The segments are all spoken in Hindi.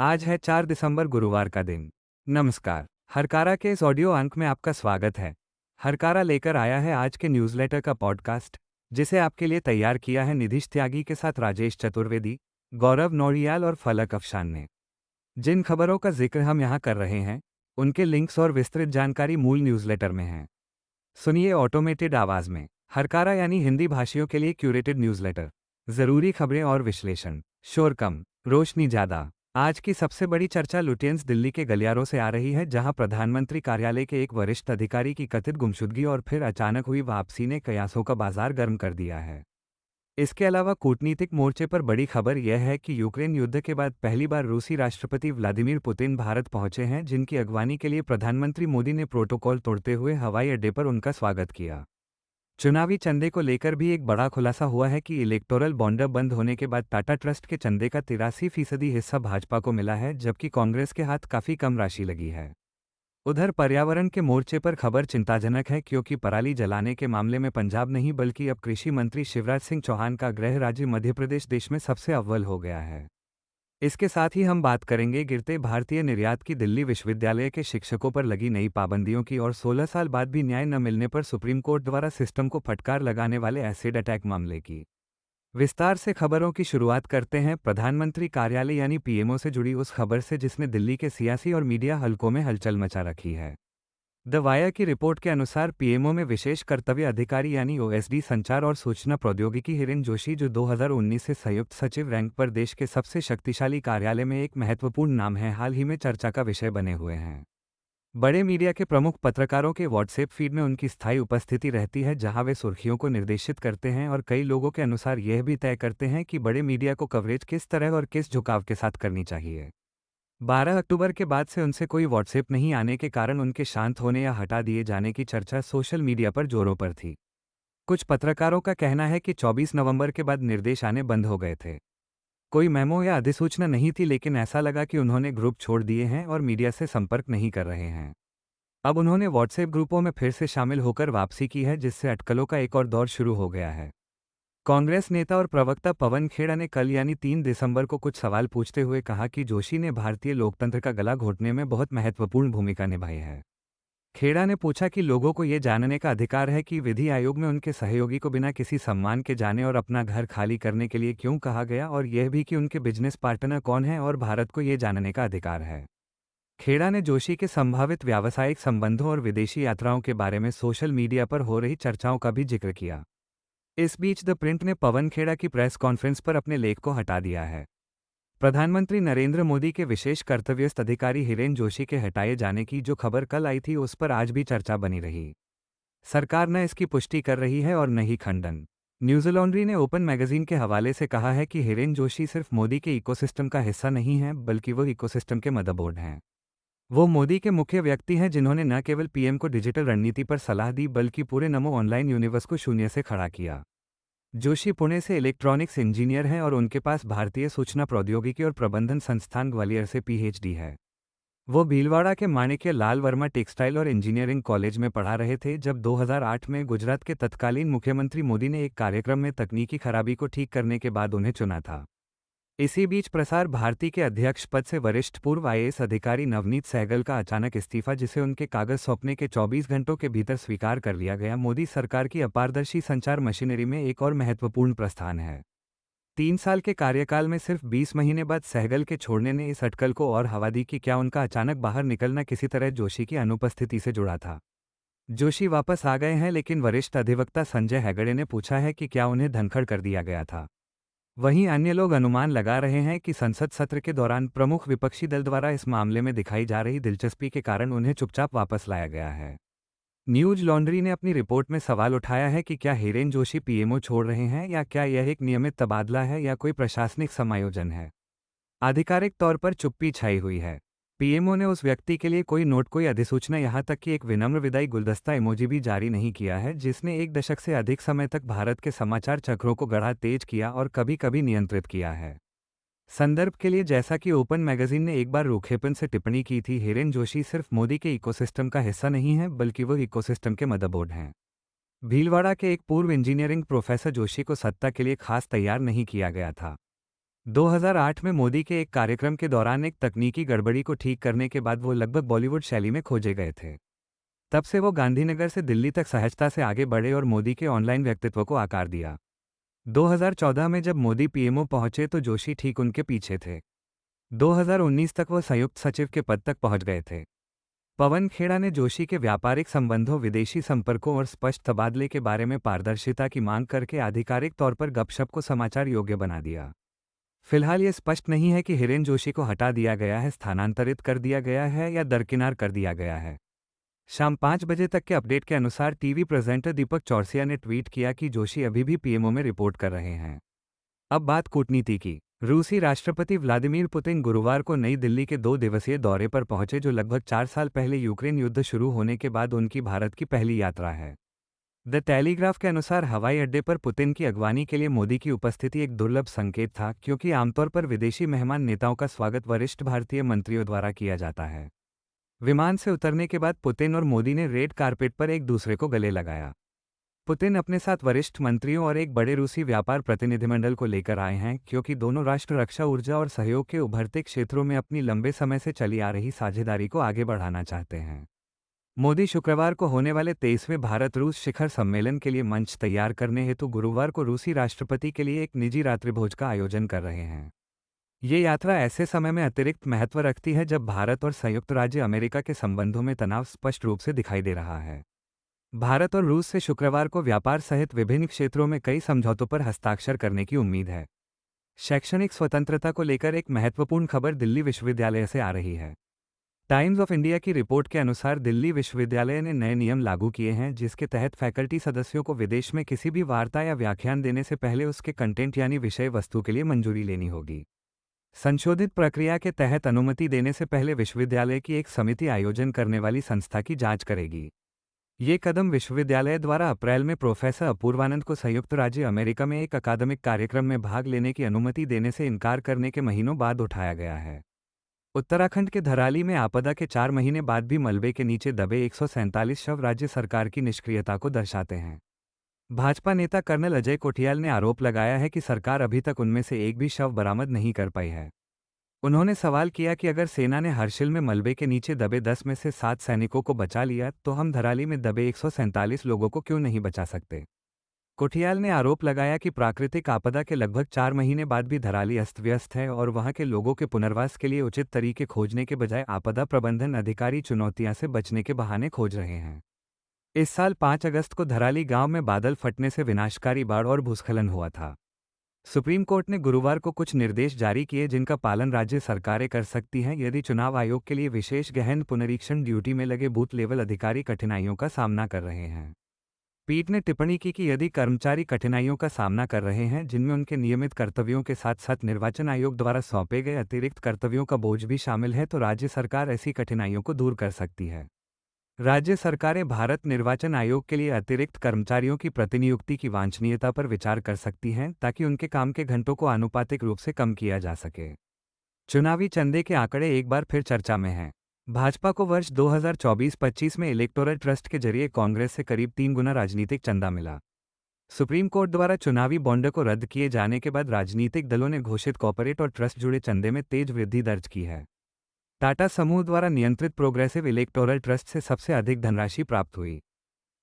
आज है 4 दिसंबर गुरुवार का दिन। नमस्कार। हरकारा के इस ऑडियो अंक में आपका स्वागत है। हरकारा लेकर आया है आज के न्यूज़लेटर का पॉडकास्ट, जिसे आपके लिए तैयार किया है निधिश त्यागी के साथ राजेश चतुर्वेदी, गौरव नौरियाल और फलक अफशान ने। जिन खबरों का जिक्र हम यहाँ कर रहे हैं, उनके लिंक्स और विस्तृत जानकारी मूल न्यूज़लेटर में है। सुनिए ऑटोमेटेड आवाज़ में। हरकारा यानी हिंदी भाषियों के लिए क्यूरेटेड न्यूज़लेटर। ज़रूरी खबरें और विश्लेषण। शोर कम, रोशनी ज़्यादा। आज की सबसे बड़ी चर्चा लुटियंस दिल्ली के गलियारों से आ रही है, जहां प्रधानमंत्री कार्यालय के एक वरिष्ठ अधिकारी की कथित गुमशुदगी और फिर अचानक हुई वापसी ने कयासों का बाजार गर्म कर दिया है। इसके अलावा कूटनीतिक मोर्चे पर बड़ी खबर यह है कि यूक्रेन युद्ध के बाद पहली बार रूसी राष्ट्रपति व्लादिमीर पुतिन भारत पहुंचे हैं, जिनकी अगवानी के लिए प्रधानमंत्री मोदी ने प्रोटोकॉल तोड़ते हुए हवाई अड्डे पर उनका स्वागत किया। चुनावी चंदे को लेकर भी एक बड़ा खुलासा हुआ है कि इलेक्टोरल बॉन्ड बंद होने के बाद टाटा ट्रस्ट के चंदे का 83% हिस्सा भाजपा को मिला है, जबकि कांग्रेस के हाथ काफी कम राशि लगी है। उधर पर्यावरण के मोर्चे पर खबर चिंताजनक है, क्योंकि पराली जलाने के मामले में पंजाब नहीं बल्कि अब कृषि मंत्री शिवराज सिंह चौहान का गृह राज्य मध्य प्रदेश देश में सबसे अव्वल हो गया है। इसके साथ ही हम बात करेंगे गिरते भारतीय निर्यात की, दिल्ली विश्वविद्यालय के शिक्षकों पर लगी नई पाबंदियों की, और 16 साल बाद भी न्याय न मिलने पर सुप्रीम कोर्ट द्वारा सिस्टम को फटकार लगाने वाले एसिड अटैक मामले की। विस्तार से खबरों की शुरुआत करते हैं प्रधानमंत्री कार्यालय यानी पीएमओ से जुड़ी उस खबर से जिसने दिल्ली के सियासी और मीडिया हलकों में हलचल मचा रखी है। द वायर की रिपोर्ट के अनुसार पीएमओ में विशेष कर्तव्य अधिकारी यानी ओएसडी संचार और सूचना प्रौद्योगिकी हिरेन जोशी, जो 2019 से संयुक्त सचिव रैंक पर देश के सबसे शक्तिशाली कार्यालय में एक महत्वपूर्ण नाम है, हाल ही में चर्चा का विषय बने हुए हैं। बड़े मीडिया के प्रमुख पत्रकारों के व्हाट्सएप फीड में उनकी स्थायी उपस्थिति रहती है, जहां वे सुर्खियों को निर्देशित करते हैं और कई लोगों के अनुसार यह भी तय करते हैं कि बड़े मीडिया को कवरेज किस तरह और किस झुकाव के साथ करनी चाहिए। 12 अक्टूबर के बाद से उनसे कोई व्हाट्सएप नहीं आने के कारण उनके शांत होने या हटा दिए जाने की चर्चा सोशल मीडिया पर जोरों पर थी। कुछ पत्रकारों का कहना है कि 24 नवंबर के बाद निर्देश आने बंद हो गए थे। कोई मेमो या अधिसूचना नहीं थी, लेकिन ऐसा लगा कि उन्होंने ग्रुप छोड़ दिए हैं और मीडिया से संपर्क नहीं कर रहे हैं। अब उन्होंने व्हाट्सएप ग्रुपों में फिर से शामिल होकर वापसी की है, जिससे अटकलों का एक और दौर शुरू हो गया है। कांग्रेस नेता और प्रवक्ता पवन खेड़ा ने कल यानी 3 दिसंबर को कुछ सवाल पूछते हुए कहा कि जोशी ने भारतीय लोकतंत्र का गला घोटने में बहुत महत्वपूर्ण भूमिका निभाई है। खेड़ा ने पूछा कि लोगों को ये जानने का अधिकार है कि विधि आयोग में उनके सहयोगी को बिना किसी सम्मान के जाने और अपना घर खाली करने के लिए क्यों कहा गया, और यह भी कि उनके बिजनेस पार्टनर कौन है, और भारत को ये जानने का अधिकार है। खेड़ा ने जोशी के संभावित व्यावसायिक संबंधों और विदेशी यात्राओं के बारे में सोशल मीडिया पर हो रही चर्चाओं का भी जिक्र किया। इस बीच द प्रिंट ने पवन खेड़ा की प्रेस कॉन्फ्रेंस पर अपने लेख को हटा दिया है। प्रधानमंत्री नरेंद्र मोदी के विशेष कर्तव्यस्थ अधिकारी हिरेन जोशी के हटाए जाने की जो खबर कल आई थी, उस पर आज भी चर्चा बनी रही। सरकार न इसकी पुष्टि कर रही है और न ही खंडन। न्यूज़ लॉन्ड्री ने ओपन मैगजीन के हवाले से कहा है कि हिरेन जोशी सिर्फ मोदी के इकोसिस्टम का हिस्सा नहीं है, बल्कि वो इकोसिस्टम के मदरबोर्ड हैं। वो मोदी के मुख्य व्यक्ति हैं, जिन्होंने न केवल पीएम को डिजिटल रणनीति पर सलाह दी, बल्कि पूरे नमो ऑनलाइन यूनिवर्स को शून्य से खड़ा किया। जोशी पुणे से इलेक्ट्रॉनिक्स इंजीनियर हैं और उनके पास भारतीय सूचना प्रौद्योगिकी और प्रबंधन संस्थान ग्वालियर से पीएचडी है। वो भीलवाड़ा के माणिक्य लाल वर्मा टेक्सटाइल और इंजीनियरिंग कॉलेज में पढ़ा रहे थे, जब 2008 में गुजरात के तत्कालीन मुख्यमंत्री मोदी ने एक कार्यक्रम में तकनीकी खराबी को ठीक करने के बाद उन्हें चुना था। इसी बीच प्रसार भारती के अध्यक्ष पद से वरिष्ठ पूर्व आईएएस अधिकारी नवनीत सहगल का अचानक इस्तीफा, जिसे उनके कागज सौंपने के 24 घंटों के भीतर स्वीकार कर लिया गया, मोदी सरकार की अपारदर्शी संचार मशीनरी में एक और महत्वपूर्ण प्रस्थान है। 3 साल के कार्यकाल में सिर्फ 20 महीने बाद सहगल के छोड़ने ने इस अटकल को और हवा दी कि क्या उनका अचानक बाहर निकलना किसी तरह जोशी की अनुपस्थिति से जुड़ा था। जोशी वापस आ गए हैं, लेकिन वरिष्ठ अधिवक्ता संजय हेगड़े ने पूछा है कि क्या उन्हें धनखड़ कर दिया गया था। वहीं अन्य लोग अनुमान लगा रहे हैं कि संसद सत्र के दौरान प्रमुख विपक्षी दल द्वारा इस मामले में दिखाई जा रही दिलचस्पी के कारण उन्हें चुपचाप वापस लाया गया है। न्यूज लॉन्ड्री ने अपनी रिपोर्ट में सवाल उठाया है कि क्या हिरेन जोशी पीएमओ छोड़ रहे हैं, या क्या यह एक नियमित तबादला है या कोई प्रशासनिक समायोजन है। आधिकारिक तौर पर चुप्पी छाई हुई है। पीएमओ ने उस व्यक्ति के लिए कोई नोट, कोई अधिसूचना, यहां तक कि एक विनम्र विदाई गुलदस्ता इमोजी भी जारी नहीं किया है, जिसने 1 दशक से अधिक समय तक भारत के समाचार चक्रों को गढ़ा तेज किया और कभी कभी नियंत्रित किया है। संदर्भ के लिए, जैसा कि ओपन मैगजीन ने एक बार रूखेपन से टिप्पणी की थी, हिरेन जोशी सिर्फ मोदी के इकोसिस्टम का हिस्सा नहीं है, बल्कि वो इकोसिस्टम के मदरबोर्ड हैं। भीलवाड़ा के एक पूर्व इंजीनियरिंग प्रोफेसर जोशी को सत्ता के लिए खास तैयार नहीं किया गया था। 2008 में मोदी के एक कार्यक्रम के दौरान एक तकनीकी गड़बड़ी को ठीक करने के बाद वो लगभग बॉलीवुड शैली में खोजे गए थे। तब से वो गांधीनगर से दिल्ली तक सहजता से आगे बढ़े और मोदी के ऑनलाइन व्यक्तित्व को आकार दिया। 2014 में जब मोदी पीएमओ पहुंचे तो जोशी ठीक उनके पीछे थे। 2019 तक वो संयुक्त सचिव के पद तक पहुंच गए थे। पवन खेड़ा ने जोशी के व्यापारिक संबंधों, विदेशी संपर्कों और स्पष्ट तबादले के बारे में पारदर्शिता की मांग करके आधिकारिक तौर पर गपशप को समाचार योग्य बना दिया। फिलहाल ये स्पष्ट नहीं है कि हिरेन जोशी को हटा दिया गया है, स्थानांतरित कर दिया गया है या दरकिनार कर दिया गया है। शाम 5 बजे तक के अपडेट के अनुसार टीवी प्रेजेंटर दीपक चौरसिया ने ट्वीट किया कि जोशी अभी भी पीएमओ में रिपोर्ट कर रहे हैं। अब बात कूटनीति की। रूसी राष्ट्रपति व्लादिमीर पुतिन गुरुवार को नई दिल्ली के 2 दिवसीय दौरे पर पहुंचे, जो लगभग 4 साल पहले यूक्रेन युद्ध शुरू होने के बाद उनकी भारत की पहली यात्रा है। द टेलीग्राफ के अनुसार हवाई अड्डे पर पुतिन की अगवानी के लिए मोदी की उपस्थिति एक दुर्लभ संकेत था, क्योंकि आमतौर पर विदेशी मेहमान नेताओं का स्वागत वरिष्ठ भारतीय मंत्रियों द्वारा किया जाता है। विमान से उतरने के बाद पुतिन और मोदी ने रेड कारपेट पर एक दूसरे को गले लगाया। पुतिन अपने साथ वरिष्ठ मंत्रियों और एक बड़े रूसी व्यापार प्रतिनिधिमंडल को लेकर आए हैं, क्योंकि दोनों राष्ट्र रक्षा, ऊर्जा और सहयोग के उभरते क्षेत्रों में अपनी लंबे समय से चली आ रही साझेदारी को आगे बढ़ाना चाहते हैं। मोदी शुक्रवार को होने वाले 23वें भारत रूस शिखर सम्मेलन के लिए मंच तैयार करने हेतु गुरुवार को रूसी राष्ट्रपति के लिए एक निजी रात्रिभोज का आयोजन कर रहे हैं। ये यात्रा ऐसे समय में अतिरिक्त महत्व रखती है जब भारत और संयुक्त राज्य अमेरिका के संबंधों में तनाव स्पष्ट रूप से दिखाई दे रहा है। भारत और रूस से शुक्रवार को व्यापार सहित विभिन्न क्षेत्रों में कई समझौतों पर हस्ताक्षर करने की उम्मीद है। शैक्षणिक स्वतंत्रता को लेकर एक महत्वपूर्ण खबर दिल्ली विश्वविद्यालय से आ रही है। टाइम्स ऑफ इंडिया की रिपोर्ट के अनुसार दिल्ली विश्वविद्यालय ने नए नियम लागू किए हैं, जिसके तहत फैकल्टी सदस्यों को विदेश में किसी भी वार्ता या व्याख्यान देने से पहले उसके कंटेंट यानी विषय वस्तु के लिए मंजूरी लेनी होगी। संशोधित प्रक्रिया के तहत अनुमति देने से पहले विश्वविद्यालय की एक समिति आयोजन करने वाली संस्था की जांच करेगी। ये कदम विश्वविद्यालय द्वारा अप्रैल में प्रोफेसर अपूर्वानंद को संयुक्त राज्य अमेरिका में एक अकादमिक कार्यक्रम में भाग लेने की अनुमति देने से इनकार करने के महीनों बाद उठाया गया है। उत्तराखंड के धराली में आपदा के 4 महीने बाद भी मलबे के नीचे दबे 147 शव राज्य सरकार की निष्क्रियता को दर्शाते हैं। भाजपा नेता कर्नल अजय कोठियाल ने आरोप लगाया है कि सरकार अभी तक उनमें से एक भी शव बरामद नहीं कर पाई है। उन्होंने सवाल किया कि अगर सेना ने हर्षिल में मलबे के नीचे दबे 10 में से 7 सैनिकों को बचा लिया, तो हम धराली में दबे 147 लोगों को क्यों नहीं बचा सकते। कोठियाल ने आरोप लगाया कि प्राकृतिक आपदा के लगभग 4 महीने बाद भी धराली अस्त व्यस्त है और वहां के लोगों के पुनर्वास के लिए उचित तरीके खोजने के बजाय आपदा प्रबंधन अधिकारी चुनौतियां से बचने के बहाने खोज रहे हैं। इस साल 5 अगस्त को धराली गांव में बादल फटने से विनाशकारी बाढ़ और भूस्खलन हुआ था। सुप्रीम कोर्ट ने गुरुवार को कुछ निर्देश जारी किए, जिनका पालन राज्य सरकारें कर सकती हैं यदि चुनाव आयोग के लिए विशेष गहन पुनरीक्षण ड्यूटी में लगे बूथ लेवल अधिकारी कठिनाइयों का सामना कर रहे हैं। पीठ ने टिप्पणी की कि यदि कर्मचारी कठिनाइयों का सामना कर रहे हैं, जिनमें उनके नियमित कर्तव्यों के साथ साथ निर्वाचन आयोग द्वारा सौंपे गए अतिरिक्त कर्तव्यों का बोझ भी शामिल है, तो राज्य सरकार ऐसी कठिनाइयों को दूर कर सकती है। राज्य सरकारें भारत निर्वाचन आयोग के लिए अतिरिक्त कर्मचारियों की प्रतिनियुक्ति की वांछनीयता पर विचार कर सकती हैं, ताकि उनके काम के घंटों को आनुपातिक रूप से कम किया जा सके। चुनावी चंदे के आंकड़े एक बार फिर चर्चा में हैं। भाजपा को वर्ष 2024-25 में इलेक्टोरल ट्रस्ट के जरिए कांग्रेस से करीब 3 गुना राजनीतिक चंदा मिला। सुप्रीम कोर्ट द्वारा चुनावी बॉन्ड को रद्द किए जाने के बाद राजनीतिक दलों ने घोषित कॉर्पोरेट और ट्रस्ट जुड़े चंदे में तेज वृद्धि दर्ज की है। टाटा समूह द्वारा नियंत्रित प्रोग्रेसिव इलेक्टोरल ट्रस्ट से सबसे अधिक धनराशि प्राप्त हुई।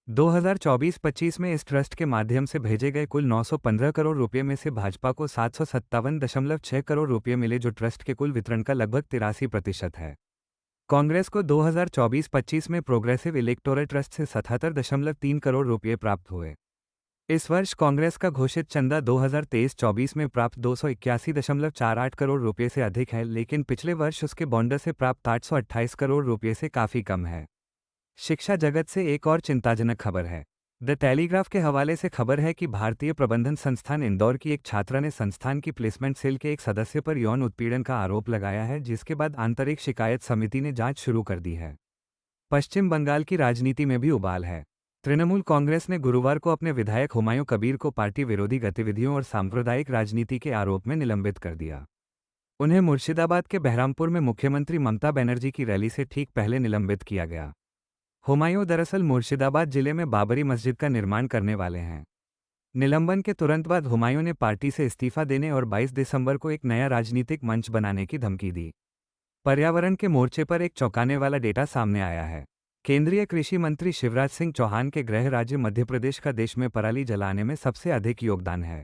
2024-25 में इस ट्रस्ट के माध्यम से भेजे गए कुल 915 करोड़ रुपये में से भाजपा को 757.6 करोड़ रुपये मिले, जो ट्रस्ट के कुल वितरण का लगभग 83% है। कांग्रेस को 2024-25 में प्रोग्रेसिव इलेक्टोरल ट्रस्ट से 77.3 करोड़ रुपये प्राप्त हुए। इस वर्ष कांग्रेस का घोषित चंदा 2023-24 में प्राप्त 281.48 करोड़ रुपये से अधिक है, लेकिन पिछले वर्ष उसके बॉन्ड से प्राप्त 828 करोड़ रुपये से काफ़ी कम है। शिक्षा जगत से एक और चिंताजनक खबर है। द टेलीग्राफ के हवाले से खबर है कि भारतीय प्रबंधन संस्थान इंदौर की एक छात्रा ने संस्थान की प्लेसमेंट सेल के एक सदस्य पर यौन उत्पीड़न का आरोप लगाया है, जिसके बाद आंतरिक शिकायत समिति ने जांच शुरू कर दी है। पश्चिम बंगाल की राजनीति में भी उबाल है। तृणमूल कांग्रेस ने गुरुवार को अपने विधायक हुमायूं कबीर को पार्टी विरोधी गतिविधियों और सांप्रदायिक राजनीति के आरोप में निलंबित कर दिया। उन्हें मुर्शिदाबाद के बहरामपुर में मुख्यमंत्री ममता बनर्जी की रैली से ठीक पहले निलंबित किया गया। हुमायूं दरअसल मुर्शिदाबाद जिले में बाबरी मस्जिद का निर्माण करने वाले हैं। निलंबन के तुरंत बाद हुमायूं ने पार्टी से इस्तीफा देने और 22 दिसंबर को एक नया राजनीतिक मंच बनाने की धमकी दी। पर्यावरण के मोर्चे पर एक चौंकाने वाला डेटा सामने आया है। केंद्रीय कृषि मंत्री शिवराज सिंह चौहान के गृह राज्य मध्य प्रदेश का देश में पराली जलाने में सबसे अधिक योगदान है।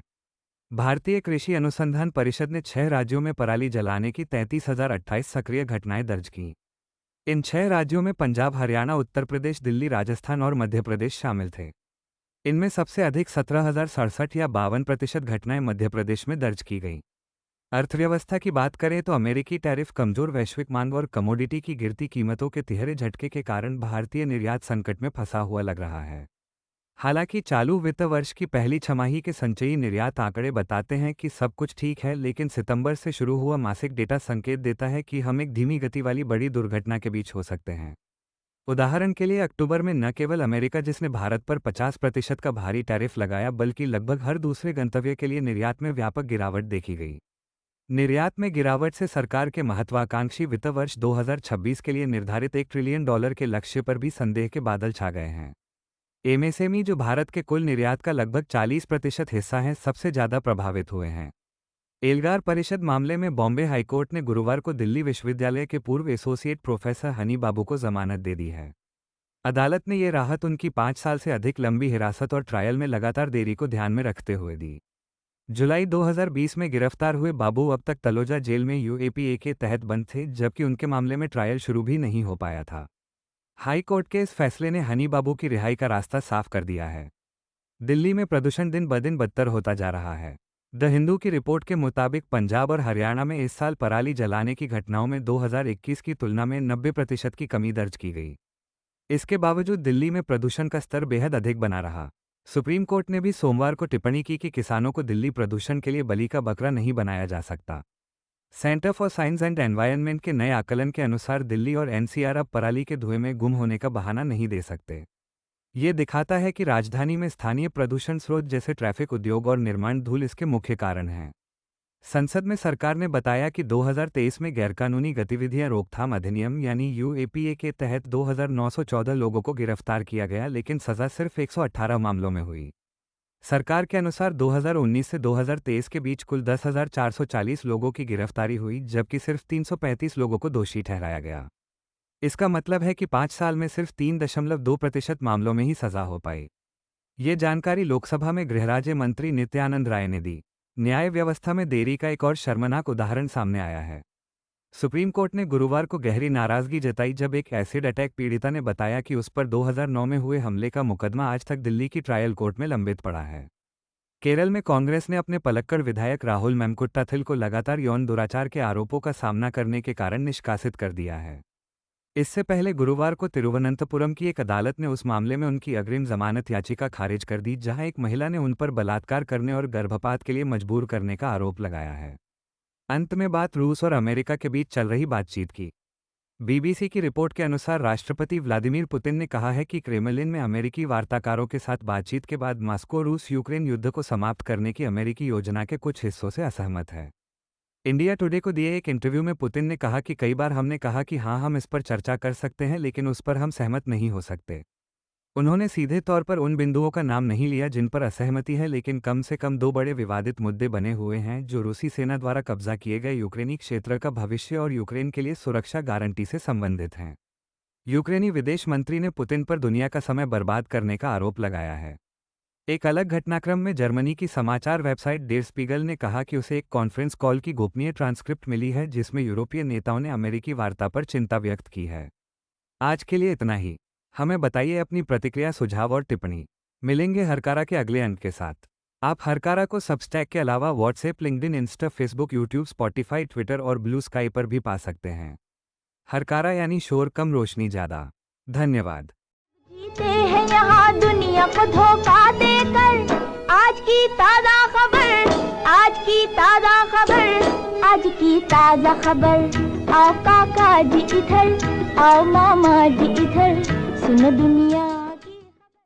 भारतीय कृषि अनुसंधान परिषद ने 6 राज्यों में पराली जलाने की 33,028 सक्रिय घटनाएं दर्ज की। इन 6 राज्यों में पंजाब, हरियाणा, उत्तर प्रदेश, दिल्ली, राजस्थान और मध्य प्रदेश शामिल थे। इनमें सबसे अधिक 17,067 या 52% घटनाएं मध्य प्रदेश में दर्ज की गई। अर्थव्यवस्था की बात करें तो अमेरिकी टैरिफ, कमजोर वैश्विक मांग और कमोडिटी की गिरती कीमतों के तिहरे झटके के कारण भारतीय निर्यात संकट में फंसा हुआ लग रहा है। हालांकि चालू वित्त वर्ष की पहली छमाही के संचयी निर्यात आंकड़े बताते हैं कि सब कुछ ठीक है, लेकिन सितंबर से शुरू हुआ मासिक डेटा संकेत देता है कि हम एक धीमी गति वाली बड़ी दुर्घटना के बीच हो सकते हैं। उदाहरण के लिए अक्टूबर में न केवल अमेरिका, जिसने भारत पर 50% का भारी टैरिफ लगाया, बल्कि लगभग हर दूसरे गंतव्य के लिए निर्यात में व्यापक गिरावट देखी गई। निर्यात में गिरावट से सरकार के महत्वाकांक्षी वित्त वर्ष 2026 के लिए निर्धारित $1 ट्रिलियन के लक्ष्य पर भी संदेह के बादल छा गए हैं। एमएसएमई, जो भारत के कुल निर्यात का लगभग 40% हिस्सा है, सबसे ज्यादा प्रभावित हुए हैं। एल्गार परिषद मामले में बॉम्बे हाईकोर्ट ने गुरुवार को दिल्ली विश्वविद्यालय के पूर्व एसोसिएट प्रोफेसर हनी बाबू को जमानत दे दी है। अदालत ने ये राहत उनकी 5 साल से अधिक लंबी हिरासत और ट्रायल में लगातार देरी को ध्यान में रखते हुए दी। जुलाई 2020 में गिरफ्तार हुए बाबू अब तक तलोजा जेल में यूएपीए के तहत बंद थे, जबकि उनके मामले में ट्रायल शुरू भी नहीं हो पाया था। हाई कोर्ट के इस फैसले ने हनी बाबू की रिहाई का रास्ता साफ कर दिया है। दिल्ली में प्रदूषण दिन ब दिन बदतर होता जा रहा है। द हिंदू की रिपोर्ट के मुताबिक पंजाब और हरियाणा में इस साल पराली जलाने की घटनाओं में 2021 की तुलना में 90% की कमी दर्ज की गई। इसके बावजूद दिल्ली में प्रदूषण का स्तर बेहद अधिक बना रहा। सुप्रीम कोर्ट ने भी सोमवार को टिप्पणी की कि किसानों को दिल्ली प्रदूषण के लिए बलि का बकरा नहीं बनाया जा सकता। Centre for science and environment के नए आकलन के अनुसार दिल्ली और एनसीआर अब पराली के धुएं में गुम होने का बहाना नहीं दे सकते। ये दिखाता है कि राजधानी में स्थानीय प्रदूषण स्रोत जैसे ट्रैफिक, उद्योग और निर्माण धूल इसके मुख्य कारण हैं। संसद में सरकार ने बताया कि 2023 में गैरकानूनी गतिविधियां रोकथाम अधिनियम यानी यूएपीए के तहत 2,914 लोगों को गिरफ्तार किया गया, लेकिन सजा सिर्फ 118 मामलों में हुई। सरकार के अनुसार 2019 से 2023 के बीच कुल 10,440 लोगों की गिरफ्तारी हुई, जबकि सिर्फ 335 लोगों को दोषी ठहराया गया। इसका मतलब है कि 5 साल में सिर्फ 3.2% मामलों में ही सजा हो पाई। ये जानकारी लोकसभा में गृह राज्य मंत्री नित्यानंद राय ने दी। न्याय व्यवस्था में देरी का एक और शर्मनाक उदाहरण सामने आया है। सुप्रीम कोर्ट ने गुरुवार को गहरी नाराजगी जताई जब एक एसिड अटैक पीड़िता ने बताया कि उस पर 2009 में हुए हमले का मुकदमा आज तक दिल्ली की ट्रायल कोर्ट में लंबित पड़ा है। केरल में कांग्रेस ने अपने पलक्कड़ विधायक राहुल मेमकुट्टाथिल को लगातार यौन दुराचार के आरोपों का सामना करने के कारण निष्कासित कर दिया है। इससे पहले गुरुवार को तिरुवनंतपुरम की एक अदालत ने उस मामले में उनकी अग्रिम जमानत याचिका खारिज कर दी, जहां एक महिला ने उन पर बलात्कार करने और गर्भपात के लिए मजबूर करने का आरोप लगाया है। अंत में बात रूस और अमेरिका के बीच चल रही बातचीत की। बीबीसी की रिपोर्ट के अनुसार राष्ट्रपति व्लादिमीर पुतिन ने कहा है कि क्रेमलिन में अमेरिकी वार्ताकारों के साथ बातचीत के बाद मॉस्को रूस यूक्रेन युद्ध को समाप्त करने की अमेरिकी योजना के कुछ हिस्सों से असहमत है। इंडिया टुडे को दिए एक इंटरव्यू में पुतिन ने कहा कि कई बार हमने कहा कि हाँ, हम इस पर चर्चा कर सकते हैं, लेकिन उस पर हम सहमत नहीं हो सकते। उन्होंने सीधे तौर पर उन बिंदुओं का नाम नहीं लिया जिन पर असहमति है, लेकिन कम से कम 2 बड़े विवादित मुद्दे बने हुए हैं, जो रूसी सेना द्वारा कब्जा किए गए यूक्रेनी क्षेत्र का भविष्य और यूक्रेन के लिए सुरक्षा गारंटी से संबंधित हैं। यूक्रेनी विदेश मंत्री ने पुतिन पर दुनिया का समय बर्बाद करने का आरोप लगाया है। एक अलग घटनाक्रम में जर्मनी की समाचार वेबसाइट डेर स्पीगल ने कहा कि उसे एक कॉन्फ्रेंस कॉल की गोपनीय ट्रांसक्रिप्ट मिली है, जिसमें यूरोपीय नेताओं ने अमेरिकी वार्ता पर चिंता व्यक्त की है। आज के लिए इतना ही। हमें बताइए अपनी प्रतिक्रिया, सुझाव और टिप्पणी। मिलेंगे हरकारा के अगले अंक के साथ। आप हरकारा को सबस्टैक के अलावा WhatsApp, LinkedIn, Insta, Facebook, YouTube, Spotify, Twitter और ब्लू स्काई पर भी पा सकते हैं। हरकारा यानी शोर कम, रोशनी ज्यादा। धन्यवाद। जीते हैं यहाँ दुनिया को धोखा देकर। आज की ताजा खबर, आज की ताजा खबर, आज की ताजा खबर। आओ काका जी इधर, आओ मामा जी इधर, सुनो दुनिया।